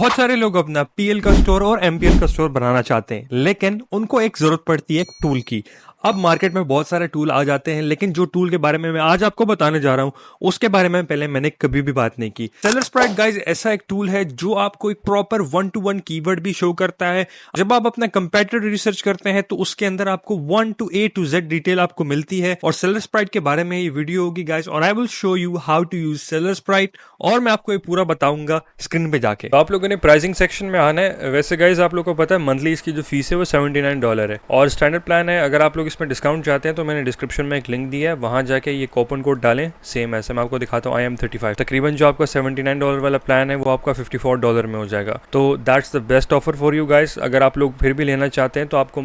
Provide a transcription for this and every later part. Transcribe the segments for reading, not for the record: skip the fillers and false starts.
बहुत सारे लोग अपना पीएल का स्टोर और एमपीएल का स्टोर बनाना चाहते हैं, लेकिन उनको एक जरूरत पड़ती है एक टूल की। अब मार्केट में बहुत सारे टूल आ जाते हैं, लेकिन जो टूल के बारे में मैं आज आपको बताने जा रहा हूं उसके बारे में पहले मैंने कभी भी बात नहीं की। सेलर स्प्राइट गाइस ऐसा एक टूल है जो आपको एक प्रॉपर 1-to-1 कीवर्ड भी शो करता है। जब आप अपना कंपेटिटर रिसर्च करते हैं तो उसके अंदर आपको 1 to A to Z detail आपको मिलती है। और सेलर स्प्राइट के बारे में ये वीडियो होगी गाइस, और I will show you how to use Seller Sprite, और मैं आपको ये पूरा बताऊंगा स्क्रीन पे जाके। तो आप लोगों ने प्राइसिंग सेक्शन में आना है। वैसे गाइज आप लोगों को पता है मंथली इसकी जो फीस है वो $79 है, और स्टैंडर्ड प्लान है। अगर आप लोग इसमें डिस्काउंट चाहते हैं तो मैंने डिस्क्रिप्शन में एक लिंक दिया है, वहां जाके ये कूपन कोड डालें। सेम ऐसे मैं आपको दिखाता हूँ IM35। तकरीबन जो आपका $79 वाला प्लान है वो आपका $54 में हो जाएगा। तो that's the best offer for you guys. अगर आप लोग फिर भी लेना चाहते हैं तो आपको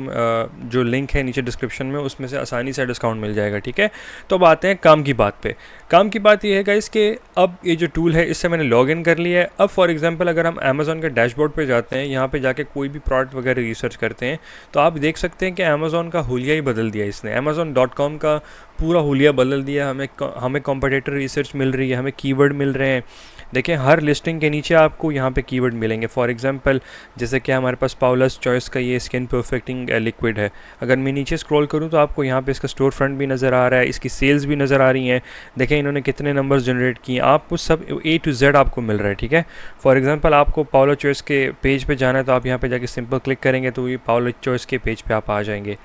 जो लिंक है नीचे डिस्क्रिप्शन में उसमें से आसानी से डिस्काउंट मिल जाएगा, ठीक है। तो अब आते हैं काम की बात पे। काम की बात ये है गाइज कि अब ये जो टूल है इससे मैंने लॉग इन कर लिया है। अब फॉर एग्जांपल अगर हम अमेज़ॉन के डैशबोर्ड पे जाते हैं, यहाँ पे जाके कोई भी प्रोडक्ट वगैरह रिसर्च करते हैं, तो आप देख सकते हैं कि अमेज़ॉन का हुलिया ही बदल दिया इसने। Amazon.com का पूरा हुलिया बदल दिया। हमें कॉम्पिटिटर रिसर्च मिल रही है, हमें कीवर्ड मिल रहे हैं। देखिए हर लिस्टिंग के नीचे आपको यहाँ पे कीवर्ड मिलेंगे। फॉर एग्जांपल जैसे कि हमारे पास पाउलस चॉइस का ये स्किन परफेक्टिंग लिक्विड है। अगर मैं नीचे स्क्रॉल करूँ तो आपको यहाँ पे इसका स्टोर फ्रंट भी नज़र आ रहा है, इसकी सेल्स भी नज़र आ रही हैं। देखें इन्होंने कितने नंबर्स जनरेट किए, आपको सब A to Z आपको मिल रहा है, ठीक है। फॉर एग्जांपल आपको पाउलस चॉइस के पेज पे जाना है तो आप यहाँ पे जाके सिंपल क्लिक करेंगे तो ये पाउलस चॉइस के पेज पे आप आ जाएंगे।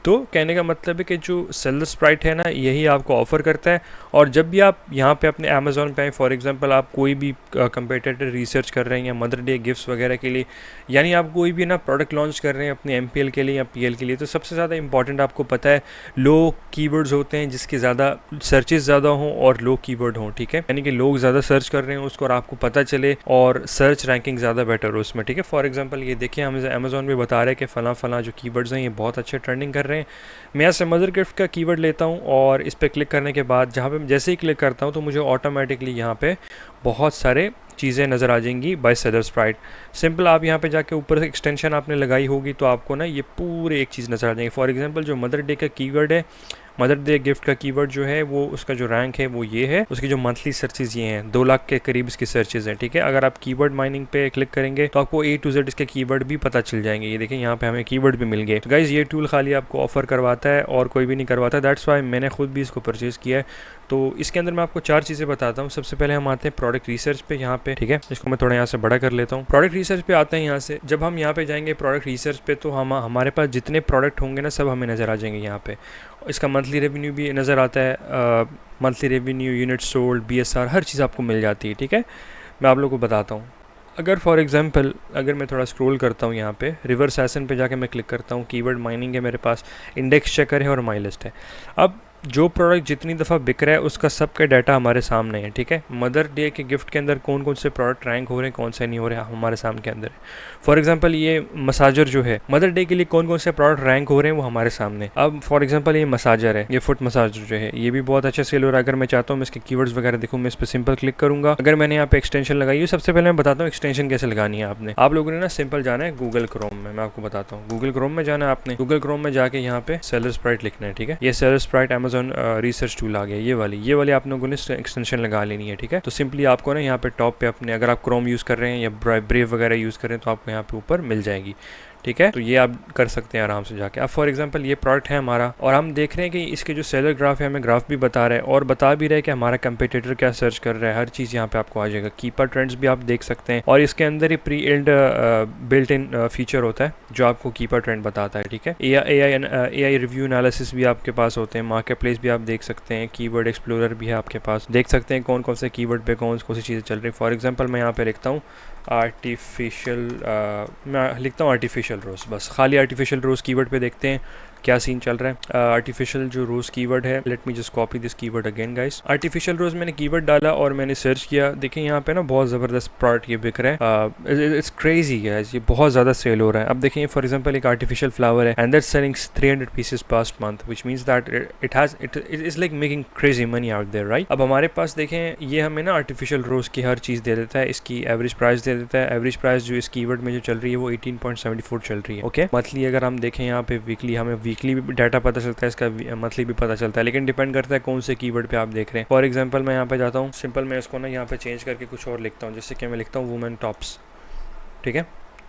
तो कहने का मतलब है कि जो सेलर स्प्राइट है ना, यही आपको ऑफ़र करता है। और जब भी आप यहाँ पे अपने अमेज़ॉन पे आए, फॉर एग्जांपल आप कोई भी कंपेटिटर रिसर्च कर रहे हैं या मदर डे गिफ्ट्स वगैरह के लिए, यानी आप कोई भी ना प्रोडक्ट लॉन्च कर रहे हैं अपने एमपीएल के लिए या पीएल के लिए, तो सबसे ज़्यादा इंपॉर्टेंट आपको पता है लो कीवर्ड्स होते हैं जिसके ज़्यादा सर्चेस ज़्यादा हों और लो कीवर्ड हों, ठीक है। यानी कि लोग ज़्यादा सर्च कर रहे हैं उसको और आपको पता चले और सर्च रैंकिंग ज़्यादा बेटर हो उसमें, ठीक है। फॉर एग्जाम्पल ये देखिए हमें अमेज़ॉन पे बता रहे हैं कि फ़लाँ जो कीवर्ड्स हैं ये बहुत अच्छे ट्रेंडिंग कर रहे हैं। मैं यहाँ से मदर गिफ्ट का कीवर्ड लेता हूँ और इस पर क्लिक करने के बाद जहाँ पे जैसे ही क्लिक करता हूँ तो मुझे ऑटोमेटिकली यहाँ पे बहुत सारे चीज़ें नज़र आ जाएंगी बाय सेलर स्प्राइट। सिंपल आप यहाँ पे जाके ऊपर एक्सटेंशन आपने लगाई होगी तो आपको ना ये पूरे एक चीज़ नज़र आ जाएंगी। फॉर एग्जांपल जो मदर डे का कीवर्ड है, मदर डे गिफ्ट का कीवर्ड जो है वो उसका जो रैंक है वो ये है, उसकी जो मंथली सर्चेज ये हैं 2 लाख के करीब इसकी सर्चेज हैं, ठीक है। अगर आप कीवर्ड माइनिंग पे क्लिक करेंगे तो आपको A to Z इसके कीवर्ड भी पता चल जाएंगे। ये देखें यहाँ पे हमें कीवर्ड भी मिल गए। तो गाइज ये टूल खाली आपको ऑफर करवाता है और कोई भी नहीं करवाता, दैट्स वाई मैंने खुद भी इसको परचेज़ किया है। तो इसके अंदर मैं आपको 4 चीज़ें बताता हूँ। सबसे पहले हम आते हैं प्रोडक्ट रिसर्च पे यहाँ पे, ठीक है। इसको मैं थोड़ा यहाँ से बड़ा कर लेता हूँ। प्रोडक्ट रिसर्च पे आते हैं। यहाँ से जब हम यहाँ पे जाएंगे प्रोडक्ट रिसर्च पे तो हमारे पास जितने प्रोडक्ट होंगे ना सब हमें नज़र आ जाएंगे यहाँ पे। इसका मंथली रेवेन्यू भी नज़र आता है, monthly revenue, unit sold, BSR, हर चीज़ आपको मिल जाती है, ठीक है। मैं आप लोगों को बताता हूँ। अगर फॉर एग्जांपल अगर मैं थोड़ा स्क्रॉल करता हूँ यहाँ पे रिवर्स एसन पे जाके मैं क्लिक करता हूँ, कीवर्ड माइनिंग है मेरे पास, इंडेक्स चेकर है और माई लिस्ट है। अब जो प्रोडक्ट जितनी दफ़ा बिक रहा है उसका सब का डाटा हमारे सामने है, ठीक है। मदर डे के गिफ्ट के अंदर कौन कौन से प्रोडक्ट रैंक हो रहे हैं, कौन से नहीं हो रहे हैं, हमारे सामने के अंदर है। फॉर एग्जांपल ये मसाजर जो है, मदर डे के लिए कौन कौन से प्रोडक्ट रैंक हो रहे हैं वो हमारे सामने। अब फॉर एग्जांपल ये मसाजर है, ये फुट मसाजर जो है ये भी बहुत अच्छा सेल हो रहा है। अगर मैं चाहता हूँ मैं इसके कीवर्ड्स वगैरह देखूँ, मैं इस पर सिंपल क्लिक करूँगा। अगर मैंने यहाँ पे एक्सटेंशन लगाई है, सबसे पहले मैं बताता हूँ एक्सटेंशन कैसे लगानी है आपने। आप लोगों ने ना सिंपल जाना है गूगल क्रोम में, मैं आपको बताता हूँ। गूगल क्रोम में जाना है आपने, गूगल क्रोम में जाके यहाँ पे सेलर स्प्राइट लिखना है, ठीक है। ये Seller Sprite Amazon research tool आ गया, ये वाली आप लोगों ने एक्सटेंशन लगा लेनी है, ठीक है। तो सिंपली आपको ना यहाँ पे टॉप पे अपने, अगर आप क्रोम यूज़ कर रहे हैं या ब्रेव वगैरह यूज़ कर रहे हैं तो आपको यहाँ पे ऊपर मिल जाएगी, ठीक है। तो ये आप कर सकते हैं आराम से जाके। अब फॉर एग्जांपल ये प्रोडक्ट है हमारा और हम देख रहे हैं कि इसके जो सेलर ग्राफ है हमें ग्राफ भी बता रहा है और बता भी रहा है कि हमारा कंपेटिटर क्या सर्च कर रहा है। हर चीज़ यहाँ पे आपको आ जाएगा। कीपर ट्रेंड्स भी आप देख सकते हैं और इसके अंदर ही प्री इल्ड बिल्ट इन फीचर होता है जो आपको कीपर ट्रेंड बताता है, ठीक है। AI रिव्यू एनालिसिस भी आपके पास होते हैं, मार्केट प्लेस भी आप देख सकते हैं, कीवर्ड एक्सप्लोरर भी है आपके पास, देख सकते हैं कौन कौन से कीवर्ड पे कौन सी चीज़ें चल रही है। फॉर एग्जाम्पल मैं यहाँ पे लिखता हूँ मैं लिखता हूँ आर्टिफिशियल रोज़, बस खाली आर्टिफिशियल रोज़ कीवर्ड पे देखते हैं क्या सीन चल रहा है। आर्टिफिशियल जो रोज़ कीवर्ड है, let me just copy this keyword again guys. Artificial rose मैंने कीवर्ड डाला और मैंने सर्च किया। देखें यहाँ पे ना बहुत ज़बरदस्त प्रोडक्ट ये बिक रहा है, इट्स क्रेजी गाइस, ये बहुत ज़्यादा सेल हो रहा है। अब देखें फॉर एग्जांपल एक आर्टिफिशियल फ्लावर है and that's selling 300 pieces past month, which means that it is like making crazy money out there, right. अब हमारे पास देखें ये हमें ना आर्टिफिशियल रोज़ की हर चीज़ दे देता है, इसकी एवरेज प्राइस दे देता है। एवरेज प्राइस जो इस कीवर्ड में जो चल रही है वो 18.74 चल रही है, ओके। मंथली अगर हम देखें यहाँ पे वीकली, हमें वीकली भी डाटा पता चलता है, इसका मंथली भी पता चलता है, लेकिन डिपेंड करता है कौन से कीवर्ड पे आप देख रहे हैं। फॉर एग्जांपल मैं यहाँ पे जाता हूँ, सिंपल मैं इसको ना यहाँ पे चेंज करके कुछ और लिखता हूँ, जैसे कि मैं लिखता हूँ वुमेन टॉप्स, ठीक है।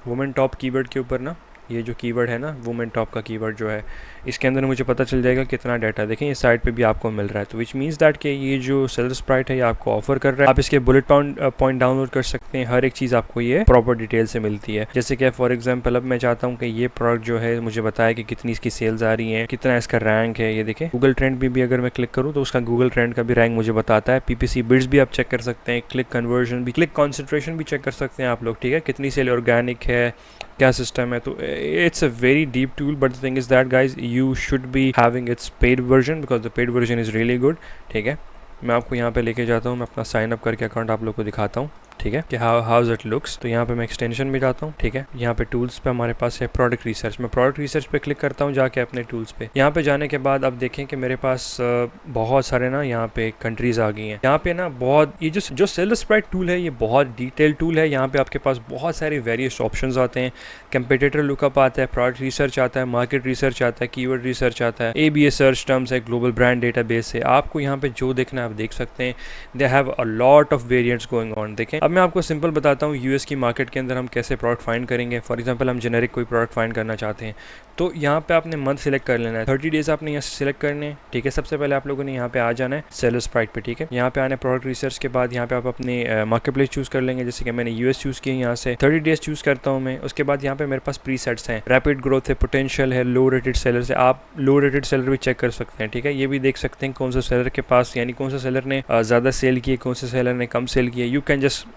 वुमेन टॉप कीवर्ड के ऊपर ना ये जो कीवर्ड है ना वुमेन टॉप का कीवर्ड जो है, इसके अंदर मुझे पता चल जाएगा कितना डाटा। देखें इस साइट पे भी आपको मिल रहा है, तो विच मीन्स दैट कि ये जो सेलर स्प्राइट है ये आपको ऑफर कर रहा है। आप इसके बुलेट पॉइंट डाउनलोड कर सकते हैं, हर एक चीज़ आपको ये प्रॉपर डिटेल से मिलती है। जैसे कि फॉर एग्जाम्पल अब मैं चाहता हूँ कि ये प्रोडक्ट जो है मुझे बताया कि कितनी इसकी सेल्स आ रही है, कितना इसका रैंक है। ये देखें गूगल ट्रेंड भी अगर मैं क्लिक करूँ तो उसका गूगल ट्रेंड का भी रैंक मुझे बताता है। पीपीसी बिड्स भी आप चेक कर सकते हैं, क्लिक कन्वर्जन भी, क्लिक कॉन्सेंट्रेशन भी चेक कर सकते हैं आप लोग, ठीक है, कितनी सेल ऑर्गेनिक है, क्या सिस्टम है। तो it's a very deep tool, but the thing is that guys you should be having its paid version because the paid version is really good, ठीक है। मैं आपको यहाँ पे लेके जाता हूँ, मैं अपना साइन अप करके अकाउंट आप लोग को दिखाता हूँ, ठीक है, कि हाउज इट लुक्स। तो यहाँ पे मैं एक्सटेंशन में जाता हूँ, ठीक है। यहाँ पे टूल्स पे हमारे पास है प्रोडक्ट रिसर्च। मैं प्रोडक्ट रिसर्च पे क्लिक करता हूँ जाके अपने टूल्स पे। यहाँ पे जाने के बाद अब देखें कि मेरे पास बहुत सारे ना यहाँ पे कंट्रीज आ गई हैं। यहाँ पे ना बहुत ये जो सेलर स्प्राइट टूल है ये बहुत डिटेल टूल है। यहाँ पे आपके पास बहुत सारे वेरियस ऑप्शंस आते हैं, कंपेटिटर लुकअप आता है, प्रोडक्ट रिसर्च आता है, मार्केट रिसर्च आता है, कीवर्ड रिसर्च आता है, ABS सर्च टर्म्स है, ग्लोबल ब्रांड डेटाबेस है। आपको यहाँ पे जो देखना है आप देख सकते हैं। They have a lot of variants going on. देखें अब मैं आपको सिंपल बताता हूँ यूएस की मार्केट के अंदर हम कैसे प्रोडक्ट फाइंड करेंगे। फॉर एग्जांपल हम जेनेरिक कोई प्रोडक्ट फाइंड करना चाहते हैं तो यहाँ पे आपने मंथ सिलेक्ट कर लेना है, 30 डेज आपने यहाँ से सिलेक्ट करने हैं, ठीक है। सबसे पहले आप लोगों ने यहाँ पे आ जाना है सेलर स्प्राइट पे, ठीक है। यहाँ पे आना है प्रोडक्ट रिसर्च के बाद यहाँ पे आप अपने मार्केट प्लेस चूज कर लेंगे। जैसे कि मैंने यूएस चूज किया, यहाँ से 30 डेज चूज करता हूँ मैं। उसके बाद यहाँ पे मेरे पास प्री सेट्स हैं, रैपिड ग्रोथ है, पोटेंशियल है, लो रेटेड सेलर है। आप लो रेटेड सेलर भी चेक कर सकते हैं, ठीक है। ये भी देख सकते हैं कौन सा सेलर के पास, यानी कौन सा सेलर ने ज़्यादा सेल किए, कौन सा सेलर ने कम सेल किया। You can just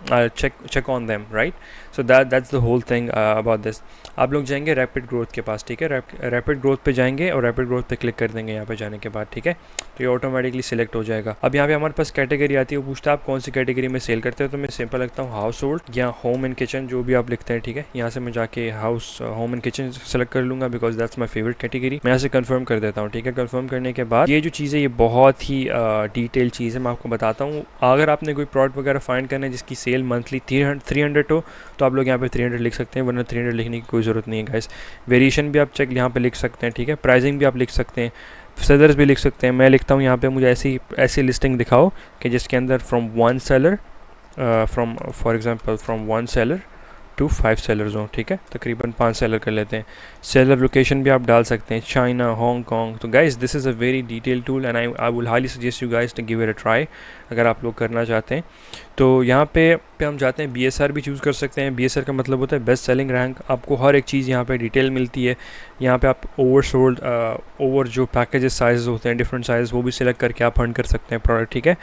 check on them, right. So that's the whole thing about this. आप लोग जाएंगे रैपिड ग्रोथ के पास, ठीक है। रैपिड ग्रोथ पे जाएंगे और रैपिड ग्रोथ पे क्लिक कर देंगे यहाँ पे जाने के बाद, ठीक है। तो ये ऑटोमेटिकली सिलेक्ट हो जाएगा। अब यहाँ पे हमारे पास कैटेगरी आती है, वो पूछता है आप कौन सी कैटेगरी में सेल करते हो। तो मैं सिंपल लिखता हूँ हाउस होल्ड या होम एंड किचन, जो भी आप लिखते हैं, ठीक है। यहाँ से मैं जाके house home and kitchen select कर लूँगा because that's my favourite category. मैं यहाँ से कन्फर्म कर देता हूँ, ठीक है। कन्फर्म करने के बाद ये जो चीज़ है ये बहुत ही डिटेल चीज़ है, मैं आपको बताता हूँ। अगर आपने कोई प्रोडक्ट वगैरह फाइंड करना है जिसकी सेल मंथली 300 हो तो आप लोग यहाँ पे 300 लिख सकते हैं, वरना 300 लिखने की कोई ज़रूरत नहीं है गाइस। वेरिएशन भी आप चेक यहाँ पे लिख सकते हैं, ठीक है। प्राइसिंग भी आप लिख सकते हैं, सेलर्स भी लिख सकते हैं। मैं लिखता हूँ यहाँ पे मुझे ऐसी लिस्टिंग दिखाओ कि जिसके अंदर from one seller for example from one seller to 5 sellers हों, ठीक है। तकरीबन 5 सेलर कर लेते हैं। सेलर लोकेशन भी आप डाल सकते हैं, चाइना, हांगकॉन्ग। तो guys this is a very detail tool and I will highly suggest you guys to give it a try अगर आप लोग करना चाहते हैं। तो यहाँ पे हम जाते हैं, BSR भी चूज़ कर सकते हैं। BSR का मतलब होता है बेस्ट सेलिंग रैंक। आपको हर एक चीज़ यहाँ पे डिटेल मिलती है। यहाँ पे आप ओवर जो पैकेजेस साइज़ होते हैं, डिफरेंट साइज़, वो भी सिलेक्ट करके आप फंड कर सकते हैं प्रोडक्ट, ठीक है।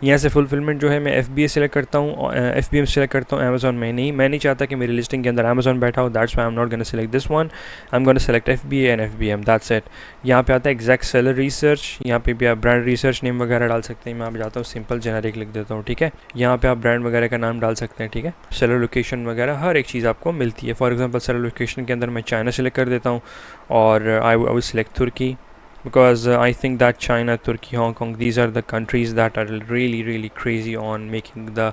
यहाँ से फुलफिलमेंट जो है मैं FBA सिलेक्ट करता हूँ, FBM सिलेक्ट करता हूँ। अमेजोन में नहीं चाहता कि मेरी लिस्टिंग के अंदर अमेजोन बैठा हो, that's why I am not gonna select this one, I am gonna select FBA and FBM, that's it. यहाँ पे आता है एग्जैक्ट सेलर रिसर्च, यहाँ पे भी आप ब्रांड रिसर्च नेम वगैरह डाल सकते हैं। मैं आप जाता हूँ सिंपल जेनेरिक लिख देता हूँ, ठीक है। यहाँ पे आप ब्रांड वगैरह का नाम डाल सकते हैं, ठीक है। सेलर लोकेशन वगैरह हर एक चीज़ आपको मिलती है। फॉर एग्जांपल सेलर लोकेशन के अंदर मैं चाइना सेलेक्ट कर देता हूँ और आई विल सेलेक्ट तुर्की because I think that China, Turkey, Hong Kong, these are the countries that are really crazy on making the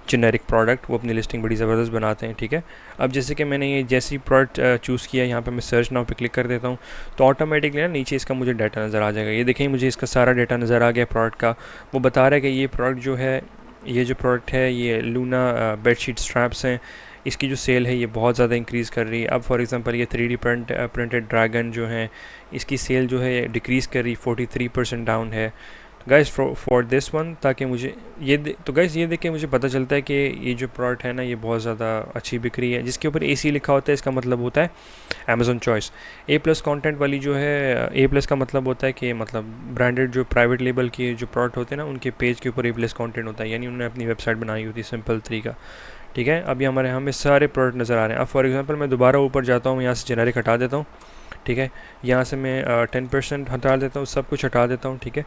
generic product। वो अपनी लिस्टिंग बड़ी ज़बरदस्त बनाते हैं, ठीक है। अब जैसे कि मैंने ये जैसी प्रोडक्ट चूज़ किया, यहाँ पे मैं सर्च नाउ पे क्लिक कर देता हूँ तो ऑटोमेटिकली ना नीचे इसका मुझे डाटा नज़र आ जाएगा। ये देखें मुझे इसका सारा डाटा नज़र आ गया प्रोडक्ट का। वो बता रहा है कि ये प्रोडक्ट जो है, ये जो प्रोडक्ट है ये लूना बेडशीट स्ट्रैप्स हैं, इसकी जो सेल है ये बहुत ज़्यादा इंक्रीज़ कर रही है। अब फॉर एग्जांपल ये 3D प्रिंटेड ड्रैगन जो है, इसकी सेल जो है डिक्रीज़ कर रही, 43% डाउन है गाइस फॉर दिस वन। ताकि मुझे तो गाइस ये देख के मुझे पता चलता है कि ये जो प्रोडक्ट है ना ये बहुत ज़्यादा अच्छी बिक रही है। जिसके ऊपर AC लिखा होता है इसका मतलब होता है अमेज़न चॉइस। A+ कंटेंट वाली जो है, A+ का मतलब होता है कि मतलब ब्रांडेड जो प्राइवेट लेबल के जो प्रोडक्ट होते हैं ना उनके पेज के ऊपर A+ कंटेंट होता है, यानी उन्होंने अपनी वेबसाइट बनाई होती है, सिंपल तरीका, ठीक है। अभी हमें सारे प्रोडक्ट नज़र आ रहे हैं। अब फॉर एग्जांपल मैं दोबारा ऊपर जाता हूँ, यहाँ से जेनेरिक हटा देता हूँ, ठीक है। यहाँ से मैं 10% हटा देता हूँ, सब कुछ हटा देता हूँ, ठीक है।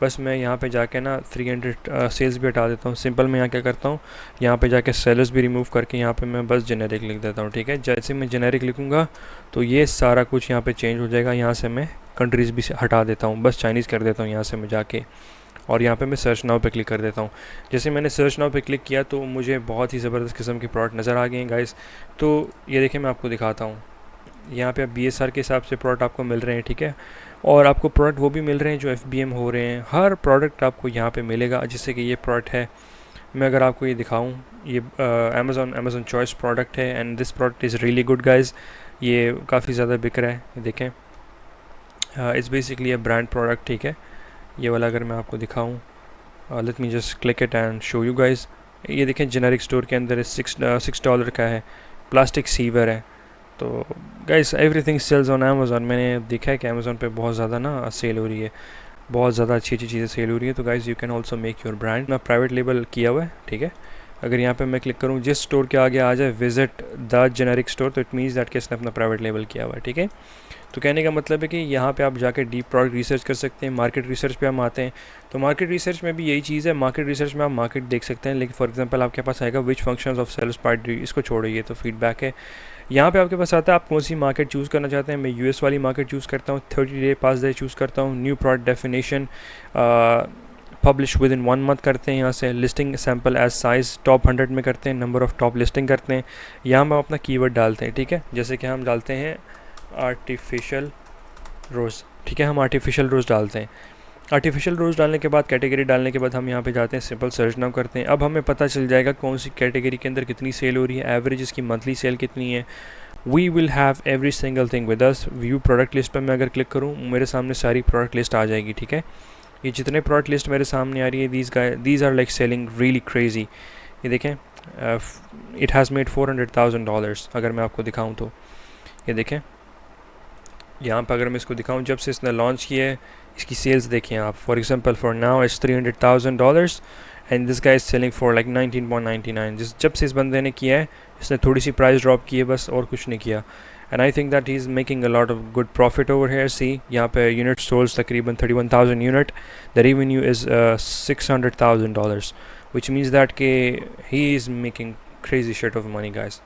बस मैं यहाँ पे जाके ना 300 सेल्स भी हटा देता हूँ। सिंपल मैं यहाँ क्या करता हूँ, यहाँ पे जाके सेलर्स भी रिमूव करके यहाँ पे मैं बस जेनेरिक लिख देता हूँ, ठीक है। जैसे मैं जेनेरिक लिखूँगा तो ये सारा कुछ यहाँ पे चेंज हो जाएगा। यहाँ से मैं कंट्रीज़ भी हटा देता हूँ, बस चाइनीज़ कर देता हूँ यहाँ से मैं जाके, और यहाँ पे मैं सर्च नाउ पे क्लिक कर देता हूँ। जैसे मैंने सर्च नाउ पे क्लिक किया तो मुझे बहुत ही ज़बरदस्त किस्म के प्रोडक्ट नज़र आ गए हैं गाइस। तो ये देखें मैं आपको दिखाता हूँ, यहाँ पे आप BSR के हिसाब से प्रोडक्ट आपको मिल रहे हैं, ठीक है। और आपको प्रोडक्ट वो भी मिल रहे हैं जो FBM हो रहे हैं। हर प्रोडक्ट आपको यहाँ पे मिलेगा। जैसे कि ये प्रोडक्ट है मैं अगर आपको ये दिखाऊं, ये अमेज़ॉन चॉइस प्रोडक्ट है and this product is really good guys. ये काफ़ी ज़्यादा बिक रहा है, ये देखें। It's basically a brand product, ठीक है। ये वाला अगर मैं आपको दिखाऊं, late me just click it and show you guys. ये देखें, जेनेरिक स्टोर के अंदर $6 का है, प्लास्टिक सीवर है। तो guys everything sells on Amazon. मैंने देखा है कि अमेज़ॉन पे बहुत ज़्यादा ना सेल हो रही है, बहुत ज़्यादा अच्छी अच्छी चीज़ें सेल हो रही है। तो guys you can also make your brand. मैं प्राइवेट लेबल किया हुआ है, ठीक है। अगर यहाँ पे मैं क्लिक करूँ, जिस स्टोर के आगे आ जाए विजिट द जेनेरिक स्टोर, तो इट मीन्स दैट कि इसने अपना प्राइवेट लेबल किया हुआ है, ठीक है। तो कहने का मतलब है कि यहाँ पे आप जाके डीप प्रोडक्ट रिसर्च कर सकते हैं। मार्केट रिसर्च पे हम आते हैं, तो मार्केट रिसर्च में भी यही चीज़ है। मार्केट रिसर्च में आप मार्केट देख सकते हैं, लेकिन फॉर एग्जांपल आपके पास आएगा which functions of sales part, इसको छोड़िए, तो फीडबैक है। यहाँ पे आपके पास आता है आप कौन सी मार्केट चूज़ करना चाहते हैं। मैं यूएस वाली मार्केट चूज़ करता हूँ, 30 डे पास डे चूज़ करता हूँ। New product definition publish within 1 month करते हैं। यहाँ से listing sample as size top 100 में करते हैं, नंबर ऑफ़ टॉप लिस्टिंग करते हैं। यहाँ हम अपना कीवर्ड डालते हैं, ठीक है। जैसे कि हम डालते हैं आर्टिफिशियल रोज़, ठीक है। हम आर्टिफिशियल रोज़ डालते हैं। आर्टिफिशियल रोज़ डालने के बाद, कैटेगरी डालने के बाद हम यहाँ पे जाते हैं, सिंपल सर्च नाउ करते हैं। अब हमें पता चल जाएगा कौन सी कैटेगरी के अंदर कितनी सेल हो रही है, एवरेज इसकी मंथली सेल कितनी है। We will have every single thing with us. View product list पर मैं अगर क्लिक करूँ, मेरे सामने सारी प्रोडक्ट लिस्ट आ जाएगी, ठीक है। ये जितने प्रोडक्ट लिस्ट मेरे सामने आ रही है, these are like selling really crazy. ये देखें, इट हैज़ मेड $400,000 अगर मैं आपको दिखाऊँ तो। ये देखें, यहाँ पर अगर मैं इसको दिखाऊँ, जब से इसने लॉन्च किया है, इसकी सेल्स देखें आप। For example for now it's $300,000 and this guy is selling for like 19.99। जब से इस बंदे ने किया है, इसने थोड़ी सी प्राइस ड्रॉप की है बस, और कुछ नहीं किया। And I think that he is making a lot of good profit over here. See यहाँ पे यूनिट सोल्स तकरीबन 31,000 unit, the revenue is $600,000, which means that के he is making crazy shit of money guys.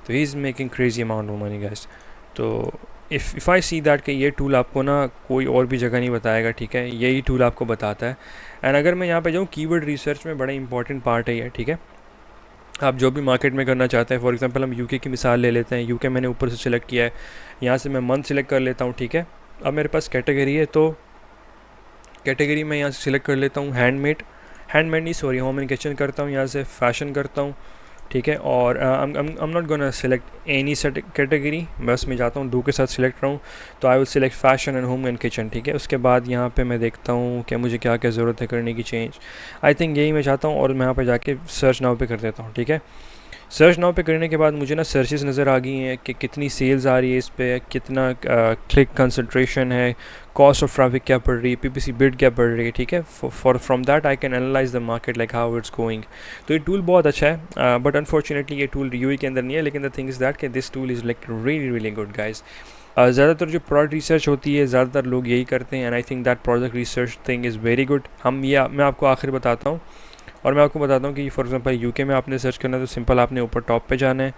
तो he is making crazy amount of money guys. तो if I see that कि ये tool आपको ना कोई और भी जगह नहीं बताएगा, ठीक है, यही टूल आपको बताता है। एंड अगर मैं यहाँ पे जाऊँ, कीवर्ड रिसर्च में बड़ा इंपॉर्टेंट पार्ट है ये, ठीक है। आप जो भी मार्केट में करना चाहते हैं, फॉर एग्जांपल हम यूके की मिसाल ले लेते हैं। यूके मैंने ऊपर से सिलेक्ट किया है, यहाँ से मैं मंथ सिलेक्ट कर लेता हूँ, ठीक है। अब मेरे पास कैटेगरी है, तो कैटेगरी मैं यहाँ से सिलेक्ट कर लेता हूँ हैंडमेड नहीं सॉरी, होम एंड किचन करता हूँ, यहाँ से फैशन करता हूँ, ठीक है। और I am not gonna select any set category, बस मैं जाता हूँ दो के साथ सिलेक्ट रहा हूँ, तो I will select fashion and home and kitchen, ठीक है। उसके बाद यहाँ पे मैं देखता हूँ कि मुझे क्या क्या ज़रूरत है करने की चेंज। आई थिंक यही मैं चाहता हूँ, और मैं यहाँ पे जाके सर्च नाउ पे कर देता हूँ, ठीक है। सर्च नाउ पे करने के बाद मुझे ना सर्चेस नज़र आ गई हैं कि कितनी सेल्स आ रही है इस पर, कितना क्लिक कंसंट्रेशन है, कॉस्ट ऑफ ट्रैफिक क्या पड़ रही है, पीपीसी बिड क्या पड़ रही है, ठीक है। For from that I can analyse the market like how it's going. तो ये टूल बहुत अच्छा है, बट अनफॉर्चुनेटली ये टूल यूई के अंदर नहीं है। लेकिन द थिंग इज़ दैट कि this tool is like really really good guys. ज़्यादातर जो प्रोडक्ट रिसर्च होती है, ज़्यादातर लोग यही करते हैं, and I think that product research thing is very good. मैं आपको आखिर बताता हूँ, और मैं आपको बताता हूँ कि फॉर एग्जांपल यूके में आपने सर्च करना है, तो सिंपल आपने ऊपर टॉप पे जाना है,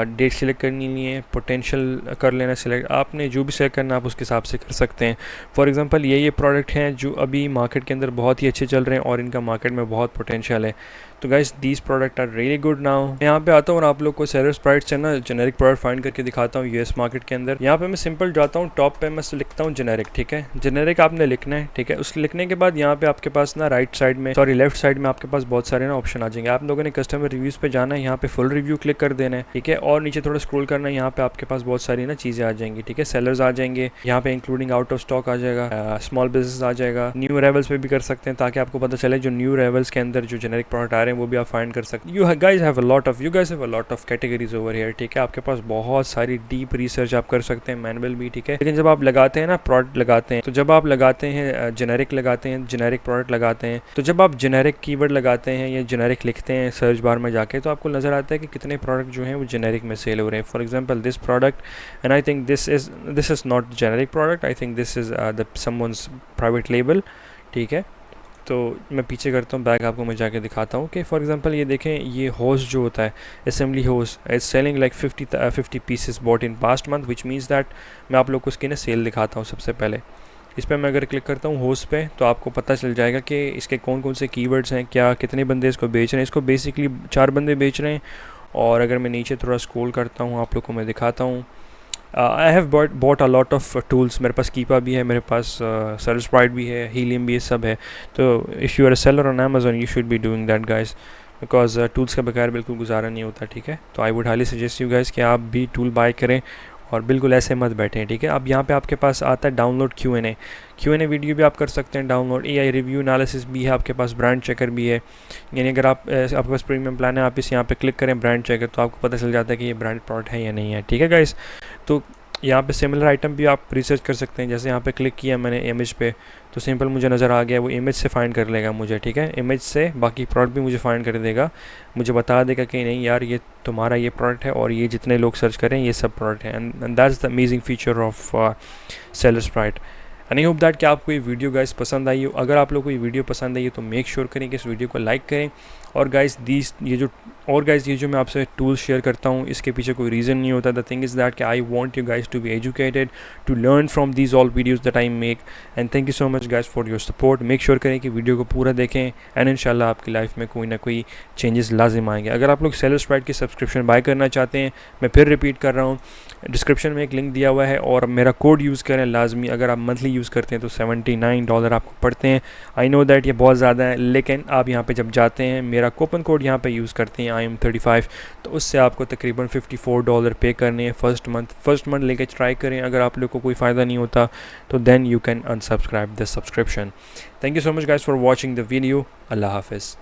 डेट सिलेक्ट करनी है, पोटेंशियल कर लेना सिलेक्ट, आपने जो भी सिलेक्ट करना आप उसके हिसाब से कर सकते हैं। फॉर एग्जांपल ये प्रोडक्ट हैं जो अभी मार्केट के अंदर बहुत ही अच्छे चल रहे हैं और इनका मार्केट में बहुत पोटेंशियल है। तो guys these product are really good now. मैं यहाँ पे आता हूँ और आप लोग को सेलर्स प्राइस से ना जेनेरिक प्रोडक्ट फाइंड करके दिखाता हूँ यूएस मार्केट के अंदर। यहाँ पे मैं सिंपल जाता हूँ, टॉप पे मैं लिखता हूँ जेनेरिक, ठीक है। जेनेरिक आपने लिखना है, ठीक है। उसके लिखने के बाद यहाँ पे आपके पास ना लेफ्ट साइड में आपके पास बहुत सारे ना ऑप्शन आ जाएंगे। आप लोगों ने कस्टमर रिव्यूज़ पे जाना है, यहाँ पे फुल रिव्यू क्लिक कर देना है, ठीक है। और नीचे थोड़ा स्क्रॉल करना है, यहाँ पे आपके पास बहुत सारी ना चीज़ें आ जाएंगी, ठीक है। सेलर्स आ जाएंगे, यहाँ पे इंक्लूडिंग आउट ऑफ स्टॉक आ जाएगा, स्मॉल बिजनेस आ जाएगा, न्यू अराइवल्स पे भी कर सकते हैं, ताकि आपको पता चले जो न्यू अराइवल्स के अंदर जो जेनेरिक प्रोडक्ट आ रहे हैं वो भी आप फाइंड कर सकते हैं। You guys have a lot of categories over here, ठीक है। आपके पास बहुत सारी डीप रिसर्च आप कर सकते हैं, मैनुअल भी, ठीक है। लेकिन जब आप लगाते हैं ना प्रोडक्ट लगाते हैं, तो जब आप लगाते हैं जेनेरिक प्रोडक्ट लगाते हैं, तो जब आप जेनेरिक कीवर्ड लगाते हैं या जेनेरिक लिखते हैं सर्च बार में जाके, तो आपको नज़र आता है कि कितने प्रोडक्ट जो हैं वो जेनेरिक में सेल हो रहे हैं। For example this product, and I think this is not generic product, I think this is the someone's private label, ठीक है। तो मैं पीछे करता हूँ, बैग आपको मैं जाके दिखाता हूँ कि फॉर एग्जांपल ये देखें, ये होस जो होता है assembly hose is selling like 50 pieces bought in past month, which means that मैं आप लोग को उसकी ना सेल दिखाता हूँ। सबसे पहले इस पर मैं अगर क्लिक करता हूँ होस पे, तो आपको पता चल जाएगा कि इसके कौन कौन से कीवर्ड्स हैं, क्या कितने बंदे इसको बेच रहे हैं। इसको बेसिकली 4 बंदे बेच रहे हैं। और अगर मैं नीचे थोड़ा स्क्रॉल करता हूँ, आप लोग को मैं दिखाता हूँ, I have bought a lot of tools, मेरे पास कीपा भी है, मेरे पास सेलस्प्राइट भी है, हीलियम भी है, सब है। तो if you are a seller on Amazon you should be doing that guys, because tools के बगैर बिल्कुल गुजारा नहीं होता, ठीक है। तो I would highly suggest you guys कि आप भी टूल बाय करें और बिल्कुल ऐसे मत बैठें, ठीक है। अब यहाँ पे आपके पास आता है डाउनलोड Q&A वीडियो भी आप कर सकते हैं डाउनलोड, AI रिव्यू एनालिसिस भी है आपके पास, ब्रांड चेकर भी है। यानी अगर आपके पास प्रीमियम प्लान है, आप इस यहाँ पे क्लिक करें ब्रांड चेकर, तो आपको पता चल जाता है कि ये ब्रांड प्रोडक्ट है या नहीं है, ठीक है गाइस। तो यहाँ पे सिमिलर आइटम भी आप रिसर्च कर सकते हैं। जैसे यहाँ पे क्लिक किया मैंने इमेज पे, तो सिंपल मुझे नज़र आ गया, वो इमेज से फाइंड कर लेगा मुझे, ठीक है। इमेज से बाकी प्रोडक्ट भी मुझे फाइंड कर देगा, मुझे बता देगा कि नहीं यार ये तुम्हारा ये प्रोडक्ट है और ये जितने लोग सर्च करें ये सब प्रोडक्ट है। And that's the amazing feature of SellerSprite. And I hope that कि आपको ये वीडियो गाइस पसंद आई हो। अगर आप लोग को ये वीडियो पसंद आई है तो मेक श्योर करें कि इस वीडियो को लाइक करें। और गाइस ये जो मैं आपसे टूल्स शेयर करता हूँ इसके पीछे कोई रीज़न नहीं होता। द थिंग इज़ दैट कि I want you guys to be educated, to learn from these all videos that I make. And thank you so much guys for your support. Make sure करें कि video को पूरा देखें and इंशाल्लाह आपकी life में कोई ना कोई चेंजेस लाजिम आएंगे। अगर आप लोग सेलस्प्राइट की सब्सक्रिप्शन बाय करना चाहते हैं, मैं फिर रिपीट कर रहा हूँ, डिस्क्रिप्शन में एक लिंक दिया हुआ है और मेरा कोड यूज़ करें लाजमी। अगर आप मंथली यूज़ करते हैं तो $79 आपको पड़ते हैं। आई नो दैट ये बहुत ज़्यादा है, लेकिन आप यहाँ पे जब जाते हैं मेरा कूपन कोड यहाँ पे यूज़ करते हैं IM35, तो उससे आपको तकरीबन $54 पे करने हैं फर्स्ट मंथ लेके ट्राई करें। अगर आप लोग को कोई फ़ायदा नहीं होता तो then you can unsubscribe the subscription. Thank you so much guys for watching the video. अल्लाह हाफिज़।